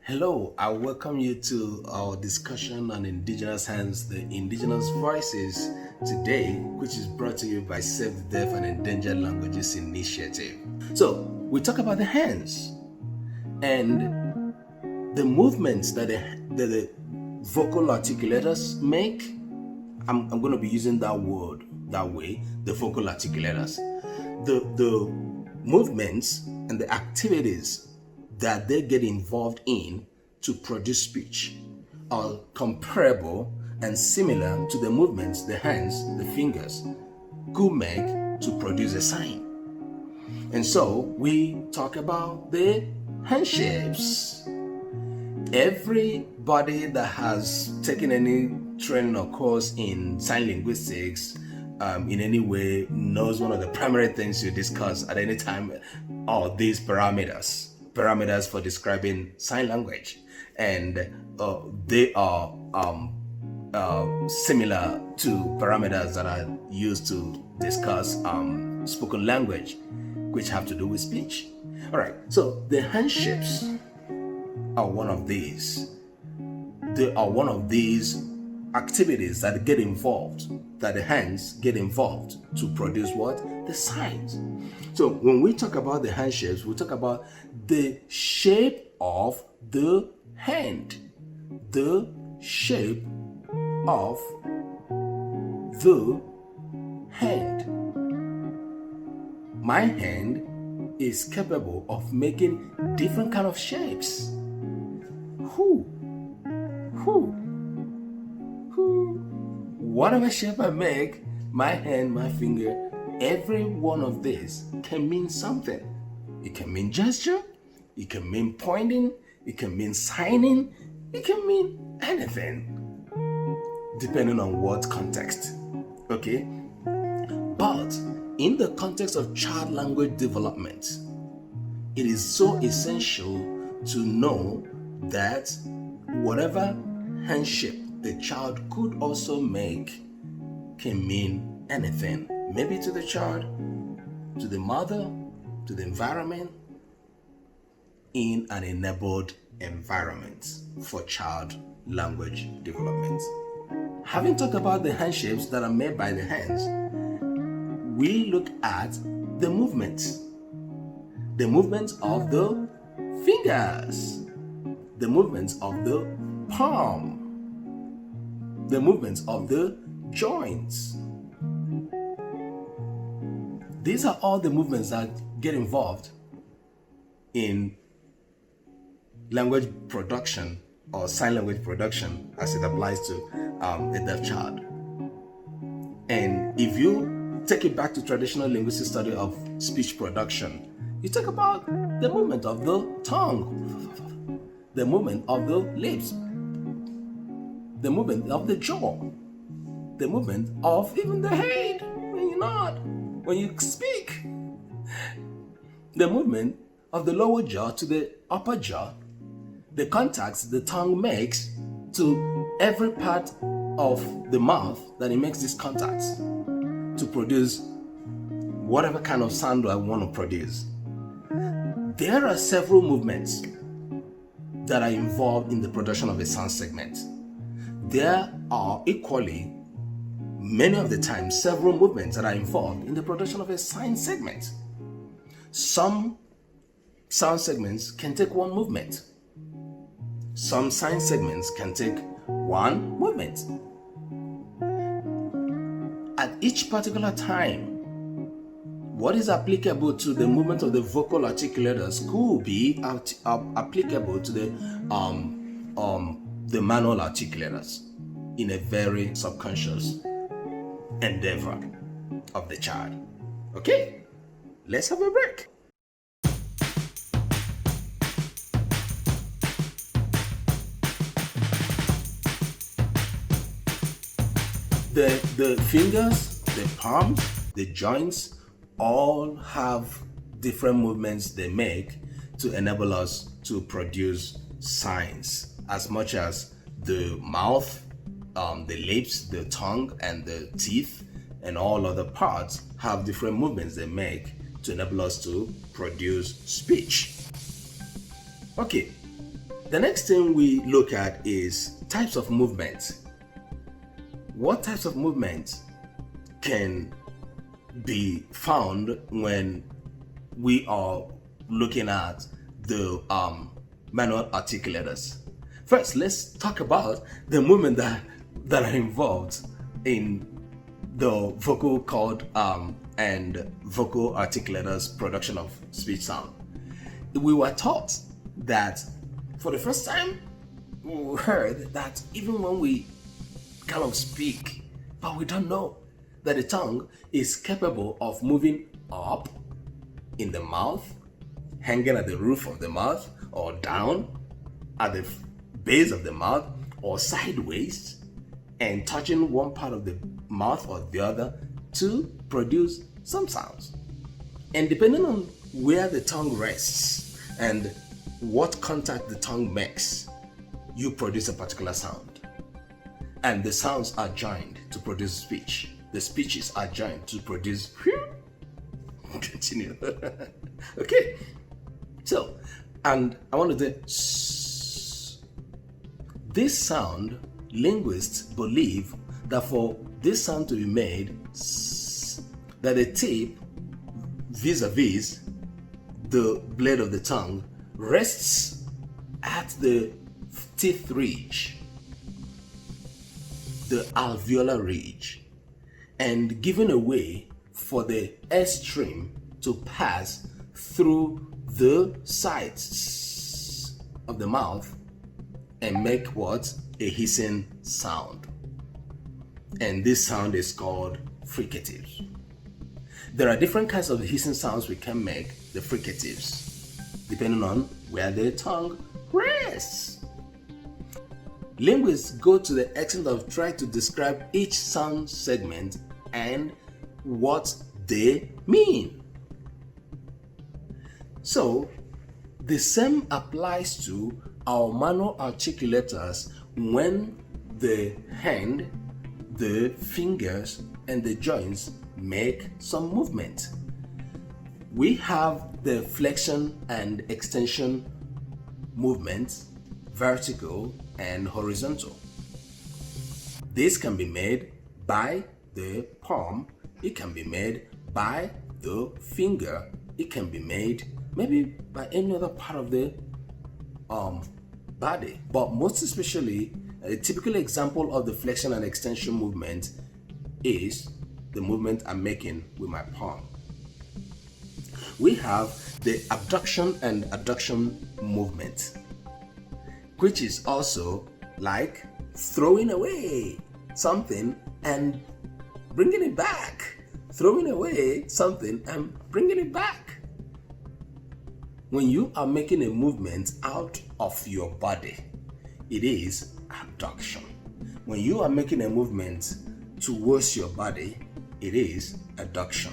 Hello, I welcome you to our discussion on Indigenous Hands, the Indigenous Voices today, which is brought to you by Save the Deaf and Endangered Languages Initiative. So, we talk about the hands and the movements that the vocal articulators make. I'm going to be using that word that way, the vocal articulators. The movements and the activities that they get involved in to produce speech are comparable and similar to the movements the hands, the fingers, could make to produce a sign. And so we talk about the handshapes. Everybody that has taken any training or course in sign linguistics in any way knows one of the primary things you discuss at any time are these parameters for describing sign language, and they are similar to parameters that are used to discuss spoken language, which have to do with speech. All right, so the handshapes are one of these. They are one of these activities that get involved, that the hands get involved to produce what? The signs. So when we talk about the handshapes, we talk about the shape of the hand. The shape of the hand. My hand is capable of making different kind of shapes. Whatever shape I make, my hand, my finger, every one of these can mean something. It can mean gesture, it can mean pointing, it can mean signing, it can mean anything, depending on what context. Okay? But in the context of child language development, it is so essential to know that whatever handshake the child could also make can mean anything. Maybe to the child, to the mother, to the environment, in an enabled environment for child language development. Having talked about the handshapes that are made by the hands, we look at the movements. The movements of the fingers, the movements of the palm, the movements of the joints. These are all the movements that get involved in language production or sign language production as it applies to a deaf child. And if you take it back to traditional linguistic study of speech production, you talk about the movement of the tongue, the movement of the lips, the movement of the jaw, the movement of even the head when you nod, when you speak, the movement of the lower jaw to the upper jaw, the contacts the tongue makes to every part of the mouth that it makes these contacts to produce whatever kind of sound I want to produce. There are several movements that are involved in the production of a sound segment. There are equally, many of the time, several movements that are involved in the production of a sign segment. Some sound segments can take one movement. Some sign segments can take one movement. At each particular time, what is applicable to the movement of the vocal articulators could be applicable to the manual articulators in a very subconscious endeavor of the child. Okay, let's have a break. The fingers, the palms, the joints all have different movements they make to enable us to produce signs, as much as the mouth, the lips, the tongue, and the teeth, and all other parts have different movements they make to enable us to produce speech. Okay, The next thing we look at is types of movement. What types of movement can be found when we are looking at the manual articulators? First, let's talk about the movement that are involved in the vocal cord and vocal articulators production of speech sound. We were taught that for the first time, we heard that even when we kind of speak, but we don't know that the tongue is capable of moving up in the mouth, hanging at the roof of the mouth, or down at the base of the mouth, or sideways, and touching one part of the mouth or the other to produce some sounds. And depending on where the tongue rests and what contact the tongue makes, you produce a particular sound. And the sounds are joined to produce speech. The speeches are joined to produce. Continue. Okay. So, and I want to say, this sound, linguists believe that for this sound to be made, that the tip vis-a-vis the blade of the tongue rests at the teeth ridge, the alveolar ridge, and giving a way for the air stream to pass through the sides of the mouth and make what? A hissing sound. And this sound is called fricatives. There are different kinds of hissing sounds we can make, the fricatives, depending on where the tongue rests. Linguists go to the extent of trying to describe each sound segment and what they mean. So, the same applies to our manual articulators when the hand, the fingers, and the joints make some movement. We have the flexion and extension movements, vertical and horizontal. This can be made by the palm, it can be made by the finger, it can be made maybe by any other part of the body. But most especially, a typical example of the flexion and extension movement is the movement I'm making with my palm. We have the abduction and adduction movement, which is also like throwing away something and bringing it back. Throwing away something and bringing it back. When you are making a movement out of your body, it is abduction. When you are making a movement towards your body, it is adduction.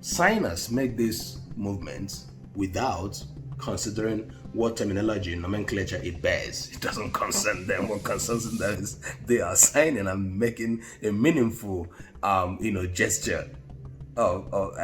Signers make these movements without considering what terminology and nomenclature it bears. It doesn't concern them. What concerns them is they are signing and making a meaningful gesture of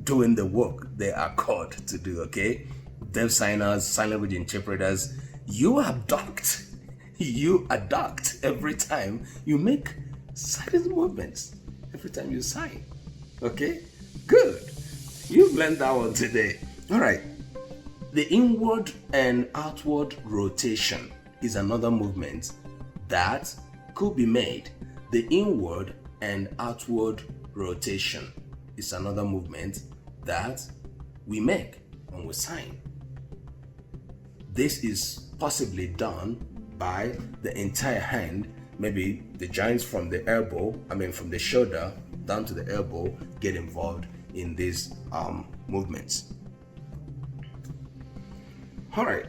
doing the work they are called to do. Okay, deaf signers, sign language interpreters, you abduct every time you make signing movements, every time you sign. Okay, good, you've learned that one today. All right, the inward and outward rotation is another movement that could be made. The inward and outward rotation is another movement that we make when we sign. This is possibly done by the entire hand, maybe the joints from the from the shoulder down to the elbow get involved in these movements. All right.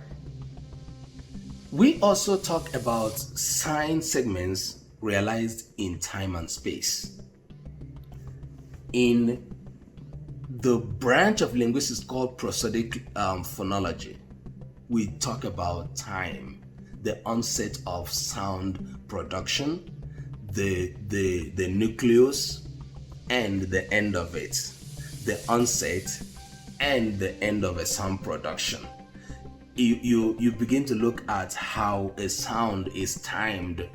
We also talk about sign segments realized in time and space. In the branch of linguistics called prosthetic phonology, we talk about time, the onset of sound production, the nucleus and the end of it, the onset and the end of a sound production. you begin to look at how a sound is timed,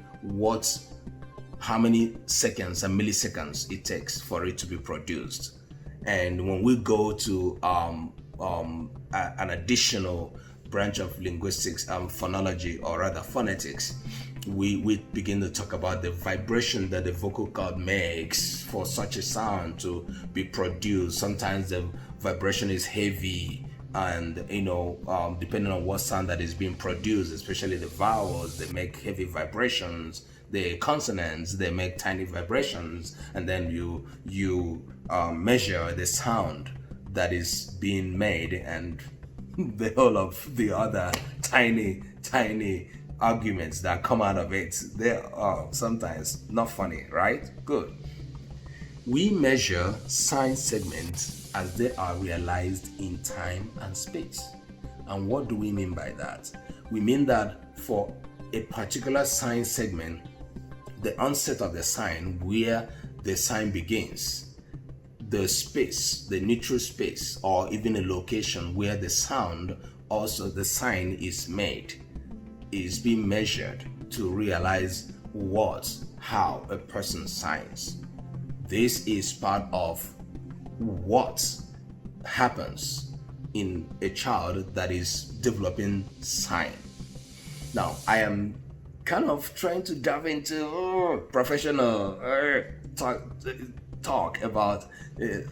how many seconds and milliseconds it takes for it to be produced. And when we go to an additional branch of linguistics, phonology, or rather phonetics, we begin to talk about the vibration that the vocal cord makes for such a sound to be produced. Sometimes the vibration is heavy, and depending on what sound that is being produced, especially the vowels, they make heavy vibrations. The consonants, they make tiny vibrations, and then you measure the sound that is being made, and the whole of the other tiny arguments that come out of it, they are sometimes not funny, right? Good. We measure sign segments as they are realized in time and space. And what do we mean by that? We mean that for a particular sign segment, the onset of the sign, where the sign begins, the space, the neutral space, or even a location where the sound, also the sign is made, is being measured to realize how a person signs. This is part of what happens in a child that is developing sign. Now, I am kind of trying to dive into professional talk about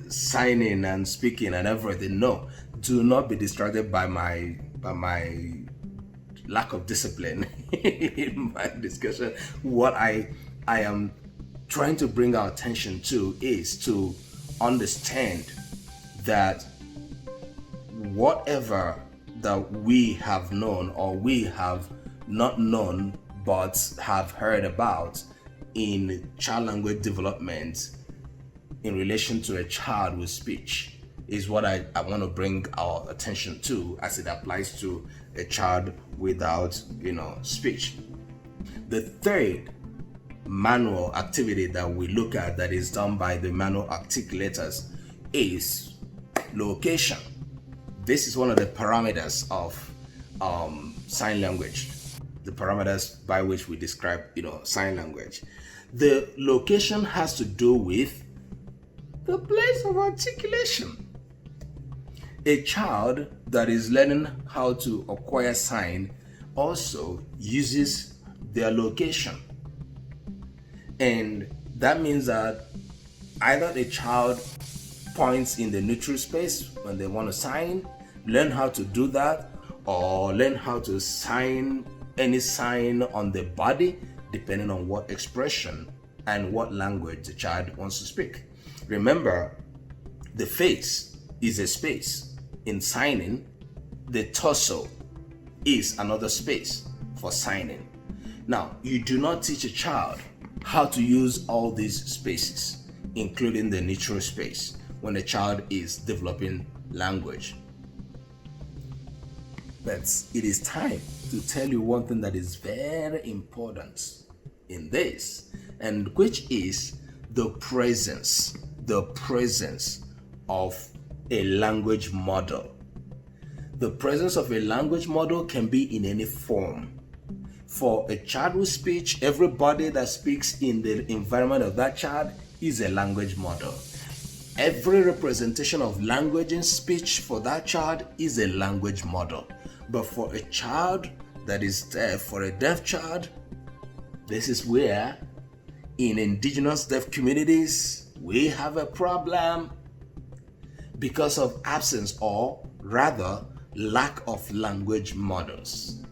signing and speaking and everything. No, do not be distracted by my lack of discipline in my discussion. What I am trying to bring our attention to is to understand that whatever that we have known or we have not known but have heard about in child language development in relation to a child with speech is what I want to bring our attention to as it applies to a child without speech. The third manual activity that we look at that is done by the manual articulators is location. This is one of the parameters of sign language, the parameters by which we describe sign language. The location has to do with the place of articulation. A child that is learning how to acquire sign also uses their location. And that means that either the child points in the neutral space when they want to sign, learn how to do that, or learn how to sign any sign on the body, depending on what expression and what language the child wants to speak. Remember, the face is a space. In signing, the torso is another space for signing. Now, you do not teach a child how to use all these spaces, including the neutral space, when a child is developing language. But it is time to tell you one thing that is very important in this, and which is the presence of a language model. The presence of a language model can be in any form. For a child with speech, everybody that speaks in the environment of that child is a language model. Every representation of language in speech for that child is a language model. But for a child that is deaf, for a deaf child, this is where in indigenous deaf communities we have a problem because of absence, or rather lack of language models.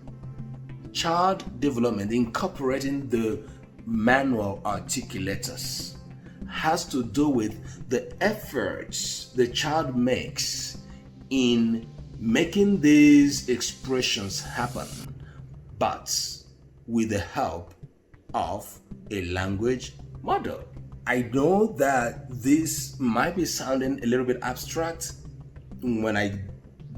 Child development, incorporating the manual articulators, has to do with the efforts the child makes in making these expressions happen, but with the help of a language model. I know that this might be sounding a little bit abstract when I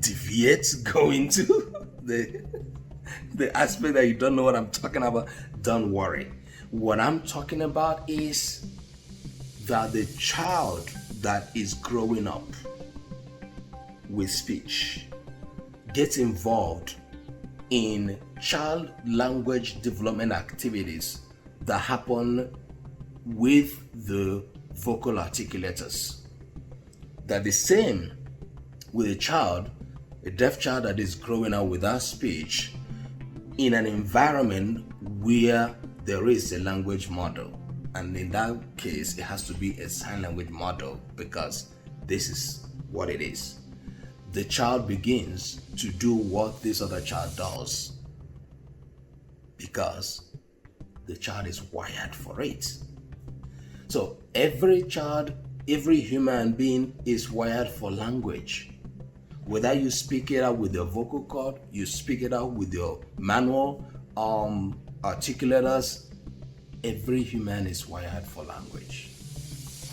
deviate, go into the aspect that you don't know what I'm talking about. Don't worry. What I'm talking about is that the child that is growing up with speech gets involved in child language development activities that happen with the vocal articulators. They're the same with a deaf child that is growing up without speech in an environment where there is a language model. And in that case, it has to be a sign language model, because this is what it is. The child begins to do what this other child does because the child is wired for it. So every child, every human being is wired for language. Whether you speak it out with your vocal cord, you speak it out with your manual articulators, every human is wired for language.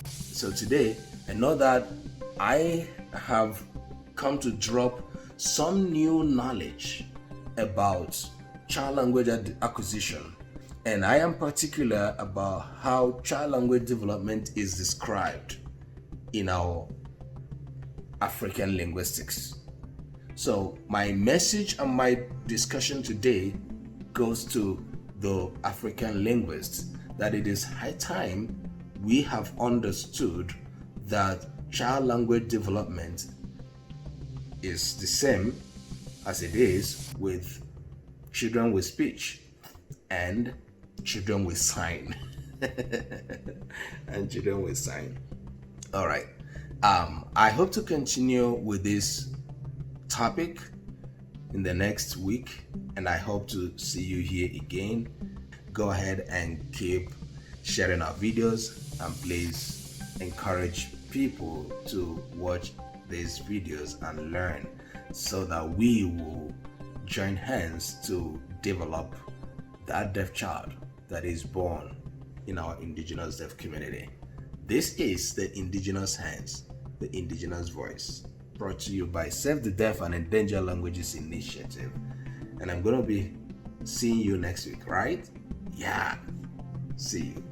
So today, I know that I have come to drop some new knowledge about child language acquisition, and I am particular about how child language development is described in our African linguistics. So my message and my discussion today goes to the African linguists that it is high time we have understood that child language development is the same as it is with children with speech and children with sign. And children with sign. All right. I hope to continue with this topic in the next week, and I hope to see you here again. Go ahead and keep sharing our videos, and please encourage people to watch these videos and learn, so that we will join hands to develop that deaf child that is born in our indigenous deaf community. This is the Indigenous Hands, the Indigenous Voice, brought to you by Save the Deaf and Endangered Languages Initiative. And I'm going to be seeing you next week, right? Yeah. See you.